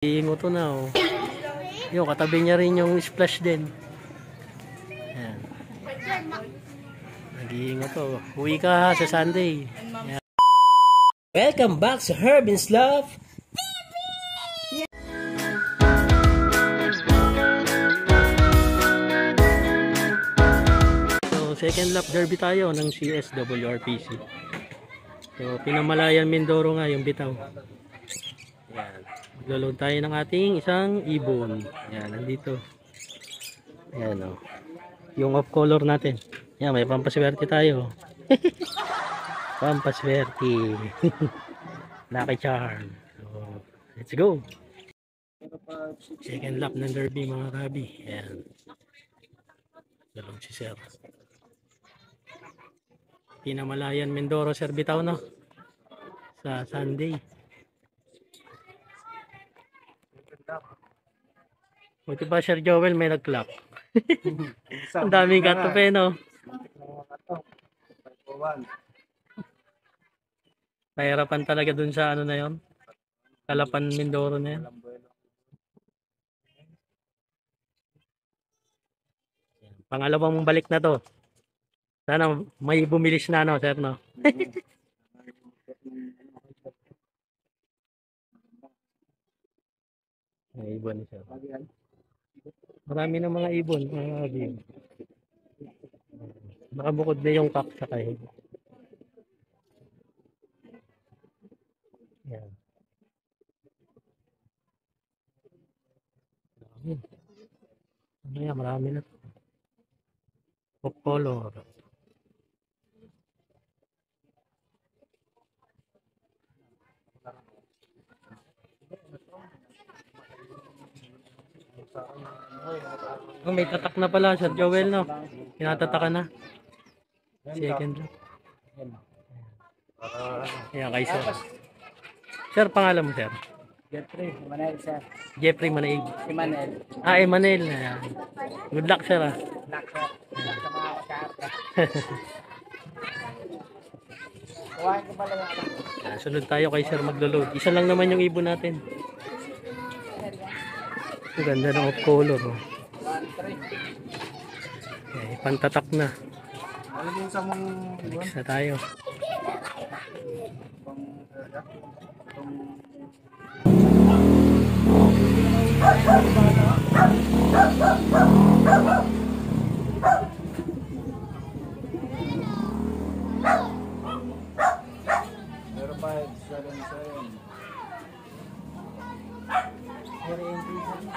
Iingo to na oh. Yung katabi niya rin yung splash din. Ayan. Nag-iingo to. Uwi ka ha sa Sunday. Ayan. Welcome back sa Herbin's Love TV! So, second lap derby tayo ng CSWRPC. So, Pinamalayan Mindoro nga yung bitaw. Ayan. Magloload tayo ng ating isang ibon. Ayan, nandito. Ayan o. Yung off color natin. Ayan, may pampaswerte tayo. Pampaswerte. Lucky charm. So, let's go. Second lap ng derby mga kabi. Ayan. Dalawang si Sir. Pinamalayan Mindoro Sir bitaw no? Sa Sunday. Buti pa Sir Joel may nag-clock. Ang daming katupe no. Pahirapan talaga dun sa ano na yon. Kalapan Mindoro na yan. Pangalawang balik na to. Sana may bumilis na no, Sir no. May ibon Sir. Marami ng mga ibon, mga ibon. Nakabukod na yung kak sa kahig. Yan. Ano yan, marami na. Popolo. Oh, may tatak na pala Sir Joel no. Tinatatakan na. Second lap. Ayan kay Sir. Sir, pangalan mo Sir? Jeffrey Manel, sir. Jeffrey Manaig. Si Manel. Ah, Manel. Ayan. Good luck Sir ah. Black, sir. Sa mga kasarta. Kuhain ko pala yung alam. Sunod tayo kay Sir magloload. Isa lang naman yung ibon natin. Ang ganda ng off color. Oh. Okay, pantatak na. Ano din sa mong ibon? Next na tayo. Pero 577. Very interesting.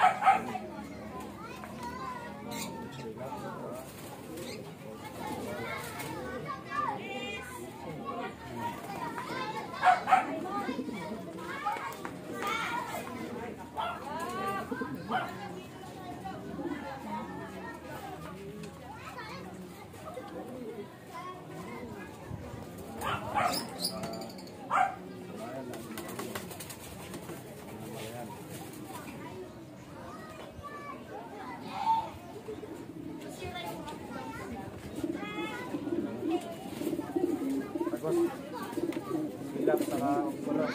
Hilap saka ulo.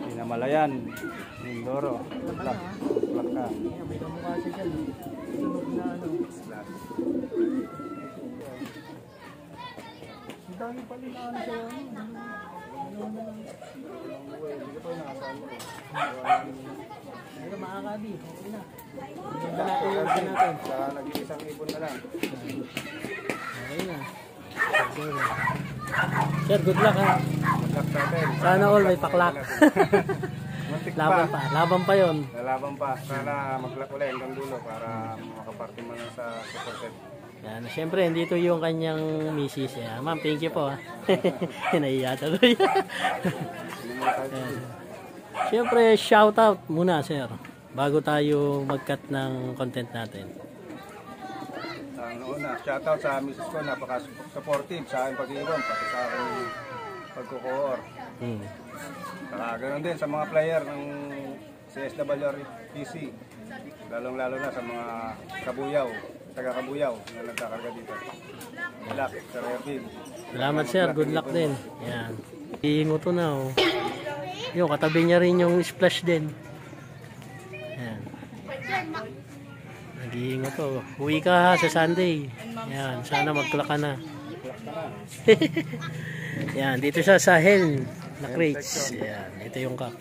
Pinamalayan Mindoro. Plak ka. May kamukha siya dyan. Sunog na ano. Ang dami pa rin ano siya. Pero makakabi. Okay na. Ganda natin yung ibon natin. Sa nag-iisang ibon na lang. Okay na. Sir, good luck ha. Plak natin. Sana all may paklak. Muntik Laban pa. Laban pa yun. Lalaban pa. Sana mag-plak ulit hanggang dulo para makaparty mo na sa super set. Yan. Siyempre, dito yung kanyang misis. Ma'am, thank you po ha. Naiya tuloy. Siyempre, shout out muna sir. Bago tayo mag-cut ng content natin. Ang una, shout out sa misis ko. Napaka-supportive sa aking pag-iibon. Pati sa aking pagkukuhor. Saka ganoon din sa mga player ng CSWRPC. Lalong-lalo na sa mga kabuyaw. taga-Kabuyaw na nagkakarga dito. Black, Sir Ervin. Salamat sir, good luck din. Yan. Iingo to na oh. Yung katabi niya rin yung splash din. Yan. Nag-iingo to. Uwi ka ha sa Sunday. Yan, sana magtulak ka na. Yan, dito siya sa Hen na crates. Yan, ito yung cup.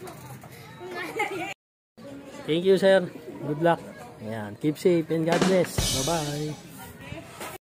Thank you sir. Good luck. Yan, keep safe and God bless. Bye-bye.